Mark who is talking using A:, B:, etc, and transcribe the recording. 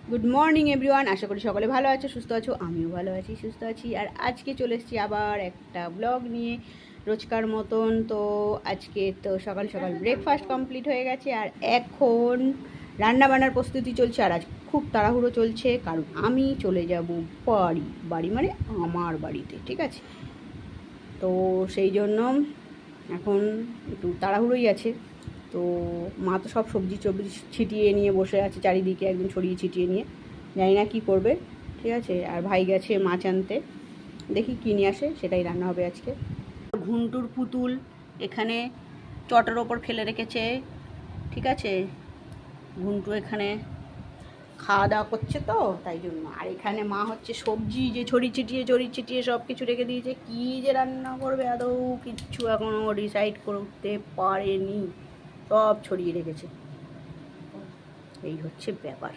A: Good morning everyone, আশা করি সকলে ভালো আছো, সুস্থ আছো। আমিও ভালো আছি, সুস্থ আছি। আর আজকে চলে এসেছি আবার একটা ব্লগ নিয়ে, রোজকার মতন। তো আজকে তো সকাল সকাল ব্রেকফাস্ট কমপ্লিট হয়ে গেছে, আর এখন রান্না বান্নার প্রস্তুতি চলছে। আর আজ খুব তাড়াহুড়ো চলছে, কারণ আমি চলে যাব বাড়ি মানে আমার বাড়িতে, ঠিক আছে? তো সেই জন্য এখন একটু তাড়াহুড়োই আছে। তো মা তো সব সবজি টবজি ছিটিয়ে নিয়ে বসে আছে চারিদিকে, একদম ছড়িয়ে ছিটিয়ে নিয়ে, জানি না কী করবে, ঠিক আছে? আর ভাই গেছে মাছ আনতে, দেখি কী নিয়ে আসে, সেটাই রান্না হবে আজকে। ঘুন্টুর পুতুল এখানে চটের ওপর ফেলে রেখেছে, ঠিক আছে? ঘুন্টু এখানে খাওয়া দাওয়া করছে, তো তাই জন্য। আর এখানে মা হচ্ছে সবজি যে ছড়িয়ে ছিটিয়ে সব কিছু রেখে দিয়েছে। কী যে রান্না করবে আদৌ কিচ্ছু এখনও ডিসাইড করতে পারেনি, সব ছড়িয়ে রেখেছে। এই হচ্ছে ব্যাপার।